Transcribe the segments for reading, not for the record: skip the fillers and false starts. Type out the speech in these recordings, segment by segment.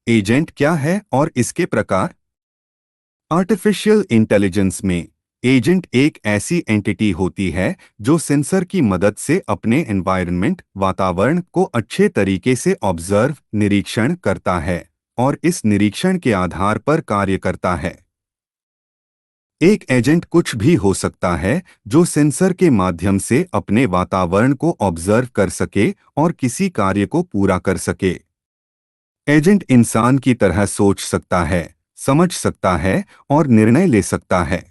Agent क्या है और इसके प्रकार? आर्टिफिशियल इंटेलिजेंस में एजेंट एक ऐसी एंटिटी होती है जो सेंसर की मदद से अपने एनवायरनमेंट वातावरण को अच्छे तरीके से ऑब्जर्व निरीक्षण करता है और इस निरीक्षण के आधार पर कार्य करता है। एक एजेंट कुछ भी हो सकता है जो सेंसर के माध्यम से अपने वातावरण को ऑब्जर्व कर सके और किसी कार्य को पूरा कर सके। एजेंट इंसान की तरह सोच सकता है, समझ सकता है और निर्णय ले सकता है।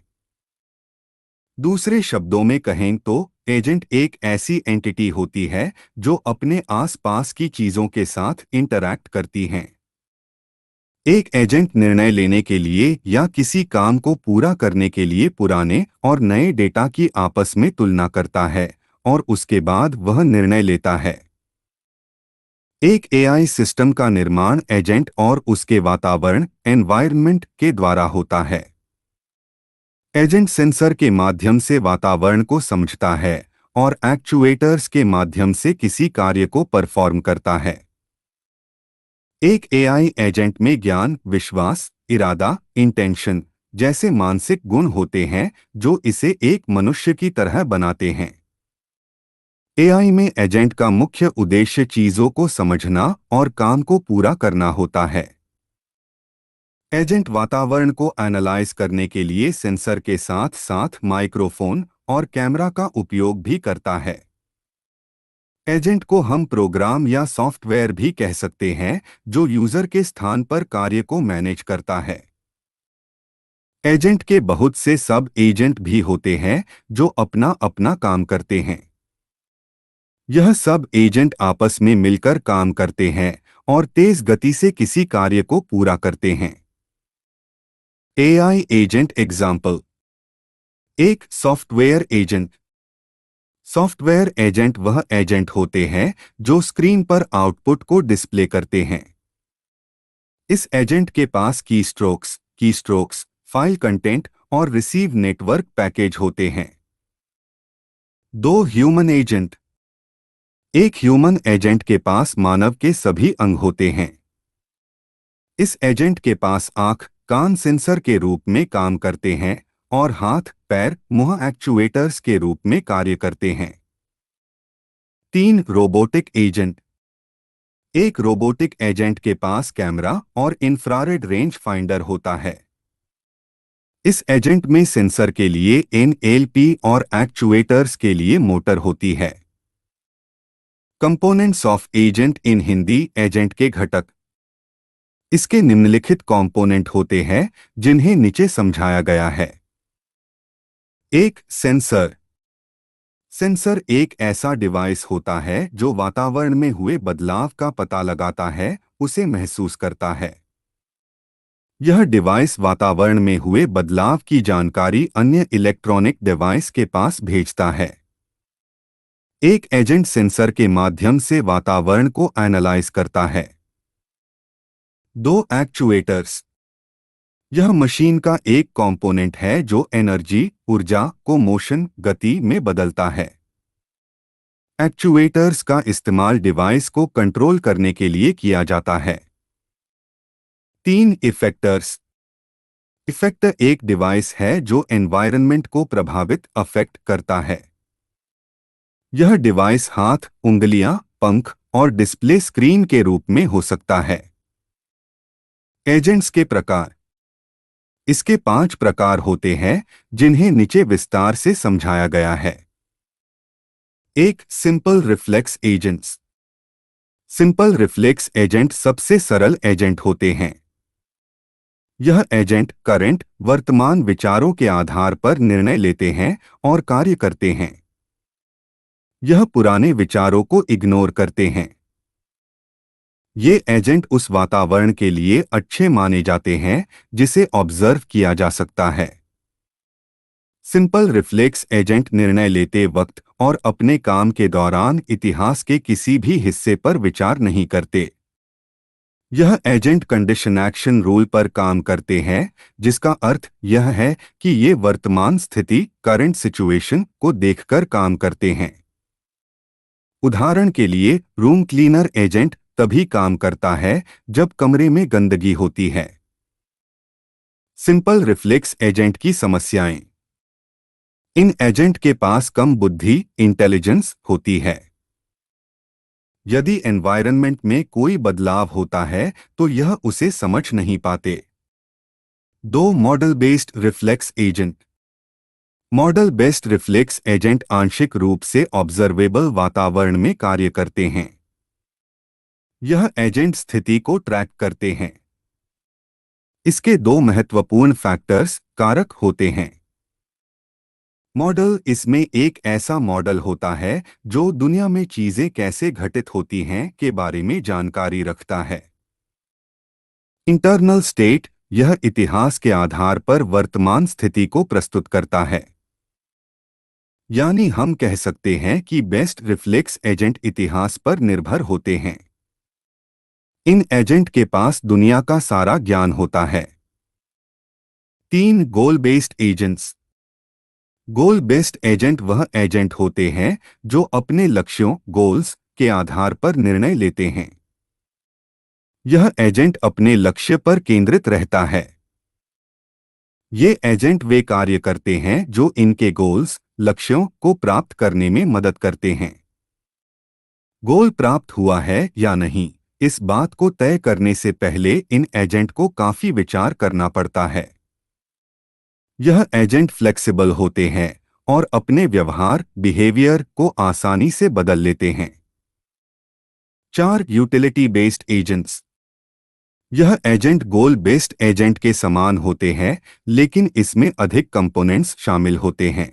दूसरे शब्दों में कहें तो एजेंट एक ऐसी एंटिटी होती है जो अपने आसपास की चीजों के साथ इंटरैक्ट करती हैं। एक एजेंट निर्णय लेने के लिए या किसी काम को पूरा करने के लिए पुराने और नए डेटा की आपस में तुलना करता है और उसके बाद वह निर्णय लेता है। एक एआई सिस्टम का निर्माण एजेंट और उसके वातावरण एनवायरनमेंट के द्वारा होता है। एजेंट सेंसर के माध्यम से वातावरण को समझता है और एक्चुएटर्स के माध्यम से किसी कार्य को परफॉर्म करता है। एक एआई एजेंट में ज्ञान, विश्वास, इरादा, इंटेंशन जैसे मानसिक गुण होते हैं जो इसे एक मनुष्य की तरह बनाते हैं। एआई में एजेंट का मुख्य उद्देश्य चीजों को समझना और काम को पूरा करना होता है। एजेंट वातावरण को एनालाइज करने के लिए सेंसर के साथ साथ माइक्रोफोन और कैमरा का उपयोग भी करता है। एजेंट को हम प्रोग्राम या सॉफ्टवेयर भी कह सकते हैं जो यूजर के स्थान पर कार्य को मैनेज करता है। एजेंट के बहुत से सब एजेंट भी होते हैं जो अपना अपना काम करते हैं। यह सब एजेंट आपस में मिलकर काम करते हैं और तेज गति से किसी कार्य को पूरा करते हैं। AI agent example. एक सॉफ्टवेयर एजेंट। सॉफ्टवेयर एजेंट वह एजेंट होते हैं जो स्क्रीन पर आउटपुट को डिस्प्ले करते हैं। इस एजेंट के पास कीस्ट्रोक्स, फाइल कंटेंट और रिसीव नेटवर्क पैकेज होते हैं। दो ह्यूमन एजेंट। एक ह्यूमन एजेंट के पास मानव के सभी अंग होते हैं। इस एजेंट के पास आंख, कान सेंसर के रूप में काम करते हैं और हाथ, पैर, मुंह एक्चुएटर्स के रूप में कार्य करते हैं। 3 रोबोटिक एजेंट। एक रोबोटिक एजेंट के पास कैमरा और इंफ्रारेड रेंज फाइंडर होता है। इस एजेंट में सेंसर के लिए एनएलपी और एक्चुएटर्स के लिए मोटर होती है। Components of agent in Hindi. Agent के घटक। इसके निम्नलिखित कंपोनेंट होते हैं जिन्हें नीचे समझाया गया है। एक, सेंसर। सेंसर एक ऐसा डिवाइस होता है जो वातावरण में हुए बदलाव का पता लगाता है, उसे महसूस करता है। यह डिवाइस वातावरण में हुए बदलाव की जानकारी अन्य इलेक्ट्रॉनिक डिवाइस के पास भेजता है। एक एजेंट सेंसर के माध्यम से वातावरण को एनालाइज करता है। 2 एक्चुएटर्स। यह मशीन का एक कंपोनेंट है जो एनर्जी, ऊर्जा को मोशन, गति में बदलता है। एक्चुएटर्स का इस्तेमाल डिवाइस को कंट्रोल करने के लिए किया जाता है। 3 इफेक्टर्स। इफेक्टर एक डिवाइस है जो एनवायरनमेंट को प्रभावित अफेक्ट करता है। यह डिवाइस हाथ, उंगलियां, पंख और डिस्प्ले स्क्रीन के रूप में हो सकता है। एजेंट्स के प्रकार। इसके 5 प्रकार होते हैं जिन्हें नीचे विस्तार से समझाया गया है। एक, simple reflex agents. Simple reflex agent सबसे सरल एजेंट होते हैं। यह एजेंट करंट, वर्तमान विचारों के आधार पर निर्णय लेते हैं और कार्य करते हैं। यह पुराने विचारों को इग्नोर करते हैं। ये एजेंट उस वातावरण के लिए अच्छे माने जाते हैं जिसे ऑब्जर्व किया जा सकता है। सिंपल रिफ्लेक्स एजेंट निर्णय लेते वक्त और अपने काम के दौरान इतिहास के किसी भी हिस्से पर विचार नहीं करते। यह एजेंट कंडीशन एक्शन रूल पर काम करते हैं, जिसका अर्थ यह है कि ये वर्तमान स्थिति, करंट सिचुएशन को देखकर काम करते हैं। उदाहरण के लिए रूम क्लीनर एजेंट तभी काम करता है जब कमरे में गंदगी होती है। सिंपल रिफ्लेक्स एजेंट की समस्याएं। इन एजेंट के पास कम बुद्धि इंटेलिजेंस होती है। यदि एनवायरनमेंट में कोई बदलाव होता है तो यह उसे समझ नहीं पाते। दो model based reflex agent. Model based reflex agent आंशिक रूप से ऑब्जर्वेबल वातावरण में कार्य करते हैं। यह एजेंट स्थिति को ट्रैक करते हैं। इसके दो महत्वपूर्ण फैक्टर्स कारक होते हैं। मॉडल इसमें एक ऐसा मॉडल होता है जो दुनिया में चीजें कैसे घटित होती हैं के बारे में जानकारी रखता है। इंटरनल स्टेट यह इतिहास के आधार पर वर्तमान स्थिति को प्रस्तुत करता है। यानी हम कह सकते हैं कि बेस्ट रिफ्लेक्स एजेंट इतिहास पर निर्भर होते हैं। इन एजेंट के पास दुनिया का सारा ज्ञान होता है। तीन गोल बेस्ड एजेंट्स। गोल बेस्ड एजेंट वह एजेंट होते हैं जो अपने लक्ष्यों गोल्स के आधार पर निर्णय लेते हैं। यह एजेंट अपने लक्ष्य पर केंद्रित रहता है। ये एजेंट वे कार्य करते हैं जो इनके गोल्स लक्ष्यों को प्राप्त करने में मदद करते हैं। गोल प्राप्त हुआ है या नहीं, इस बात को तय करने से पहले इन एजेंट को काफी विचार करना पड़ता है। यह एजेंट फ्लेक्सिबल होते हैं और अपने व्यवहार बिहेवियर को आसानी से बदल लेते हैं। चार यूटिलिटी बेस्ड एजेंट्स। यह एजेंट गोल बेस्ड एजेंट के समान होते हैं, लेकिन इसमें अधिक कंपोनेंट्स शामिल होते हैं।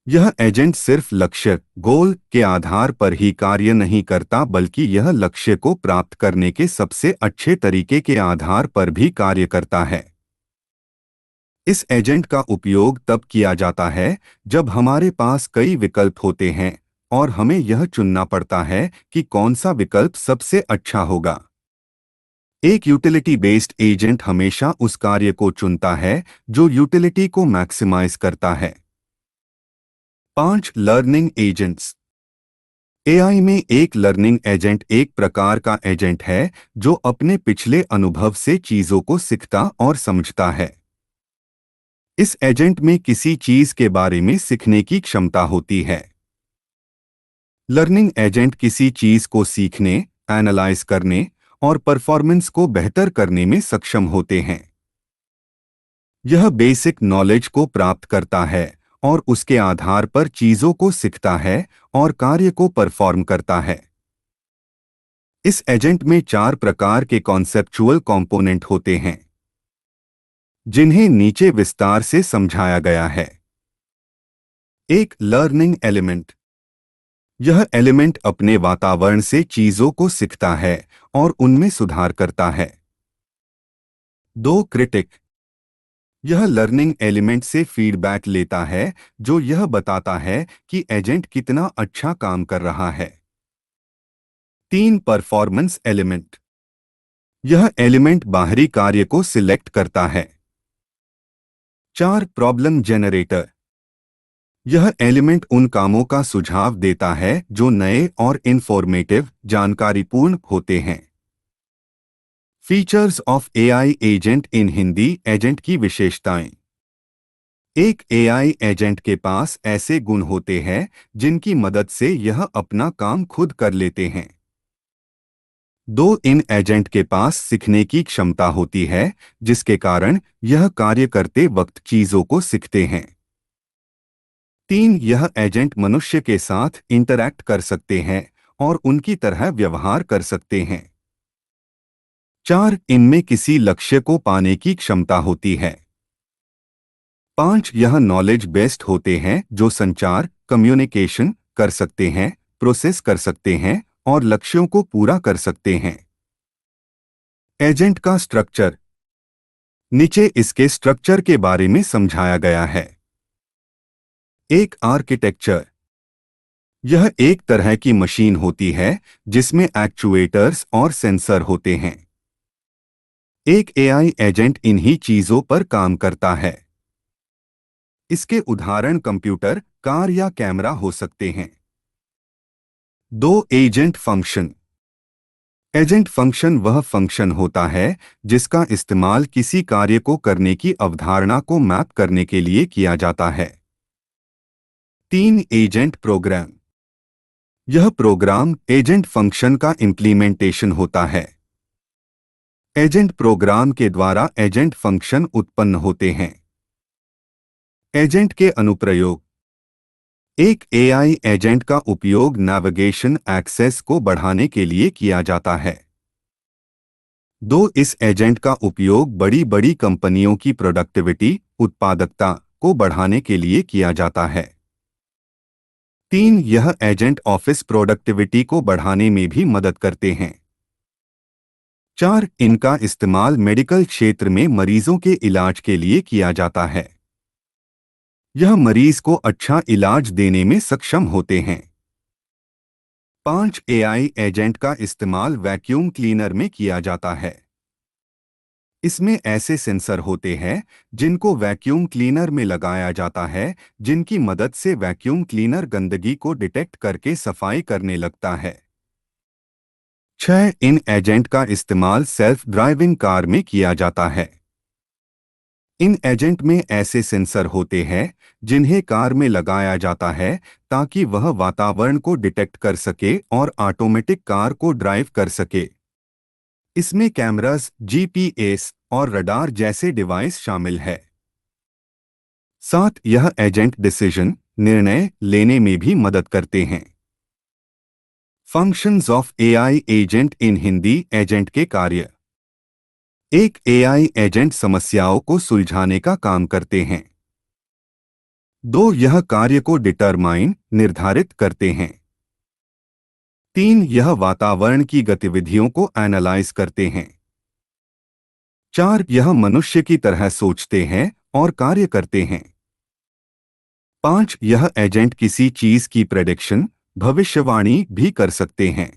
यह एजेंट सिर्फ लक्ष्य गोल के आधार पर ही कार्य नहीं करता, बल्कि यह लक्ष्य को प्राप्त करने के सबसे अच्छे तरीके के आधार पर भी कार्य करता है। इस एजेंट का उपयोग तब किया जाता है जब हमारे पास कई विकल्प होते हैं और हमें यह चुनना पड़ता है कि कौन सा विकल्प सबसे अच्छा होगा। एक यूटिलिटी बेस्ड एजेंट हमेशा उस कार्य को चुनता है जो यूटिलिटी को मैक्सिमाइज करता है। 5 लर्निंग एजेंट्स। एआई में एक लर्निंग एजेंट एक प्रकार का एजेंट है जो अपने पिछले अनुभव से चीजों को सीखता और समझता है। इस एजेंट में किसी चीज के बारे में सीखने की क्षमता होती है। लर्निंग एजेंट किसी चीज को सीखने, एनालाइज करने और परफॉर्मेंस को बेहतर करने में सक्षम होते हैं। यह बेसिक नॉलेज को प्राप्त करता है और उसके आधार पर चीजों को सीखता है और कार्य को परफॉर्म करता है। इस एजेंट में 4 प्रकार के कॉन्सेप्चुअल कंपोनेंट होते हैं, जिन्हें नीचे विस्तार से समझाया गया है। एक लर्निंग एलिमेंट। यह एलिमेंट अपने वातावरण से चीजों को सीखता है और उनमें सुधार करता है। 2 क्रिटिक। यह लर्निंग एलिमेंट से फीडबैक लेता है जो यह बताता है कि एजेंट कितना अच्छा काम कर रहा है। 3 परफॉर्मेंस एलिमेंट। यह एलिमेंट बाहरी कार्य को सिलेक्ट करता है। 4 प्रॉब्लम जनरेटर। यह एलिमेंट उन कामों का सुझाव देता है जो नए और इंफॉर्मेटिव जानकारीपूर्ण होते हैं। Features of AI agent in Hindi. Agent की विशेषताएं। एक एआई एजेंट के पास ऐसे गुण होते हैं जिनकी मदद से यह अपना काम खुद कर लेते हैं। 2 इन एजेंट के पास सीखने की क्षमता होती है, जिसके कारण यह कार्य करते वक्त चीजों को सीखते हैं। 3 यह एजेंट मनुष्य के साथ इंटरैक्ट कर सकते हैं और उनकी तरह व्यवहार कर सकते हैं। 4 इनमें किसी लक्ष्य को पाने की क्षमता होती है। 5 यह नॉलेज बेस्ड होते हैं जो संचार कम्युनिकेशन कर सकते हैं, प्रोसेस कर सकते हैं और लक्ष्यों को पूरा कर सकते हैं। एजेंट का स्ट्रक्चर। नीचे इसके स्ट्रक्चर के बारे में समझाया गया है। एक आर्किटेक्चर। यह एक तरह की मशीन होती है जिसमें एक्चुएटर्स और सेंसर होते हैं। एक एआई एजेंट इन्हीं चीजों पर काम करता है। इसके उदाहरण कंप्यूटर, कार या कैमरा हो सकते हैं। 2 एजेंट फंक्शन। एजेंट फंक्शन वह फंक्शन होता है जिसका इस्तेमाल किसी कार्य को करने की अवधारणा को मैप करने के लिए किया जाता है। 3 एजेंट प्रोग्राम। यह प्रोग्राम एजेंट फंक्शन का इम्प्लीमेंटेशन होता है। एजेंट प्रोग्राम के द्वारा एजेंट फंक्शन उत्पन्न होते हैं। एजेंट के अनुप्रयोग। एक एआई एजेंट का उपयोग नेविगेशन एक्सेस को बढ़ाने के लिए किया जाता है। 2 इस एजेंट का उपयोग बड़ी बड़ी कंपनियों की प्रोडक्टिविटी, उत्पादकता को बढ़ाने के लिए किया जाता है। 3 यह एजेंट ऑफिस प्रोडक्टिविटी को बढ़ाने में भी मदद करते हैं। 4 इनका इस्तेमाल मेडिकल क्षेत्र में मरीजों के इलाज के लिए किया जाता है। यह मरीज को अच्छा इलाज देने में सक्षम होते हैं। 5 एआई एजेंट का इस्तेमाल वैक्यूम क्लीनर में किया जाता है। इसमें ऐसे सेंसर होते हैं जिनको वैक्यूम क्लीनर में लगाया जाता है, जिनकी मदद से वैक्यूम क्लीनर गंदगी को डिटेक्ट करके सफाई करने लगता है। 6 इन एजेंट का इस्तेमाल सेल्फ ड्राइविंग कार में किया जाता है। इन एजेंट में ऐसे सेंसर होते हैं जिन्हें कार में लगाया जाता है ताकि वह वातावरण को डिटेक्ट कर सके और ऑटोमेटिक कार को ड्राइव कर सके। इसमें कैमरास, जीपीएस और रडार जैसे डिवाइस शामिल है। 7 यह एजेंट डिसीजन, निर्णय लेने में भी मदद करते हैं। Functions of AI agent in Hindi. Agent के कार्य। एक एआई एजेंट समस्याओं को सुलझाने का काम करते हैं। 2 यह कार्य को डिटरमाइन, निर्धारित करते हैं। 3 यह वातावरण की गतिविधियों को एनालाइज करते हैं। 4 यह मनुष्य की तरह सोचते हैं और कार्य करते हैं। 5 यह एजेंट किसी चीज की प्रेडिक्शन, भविष्यवाणी भी कर सकते हैं।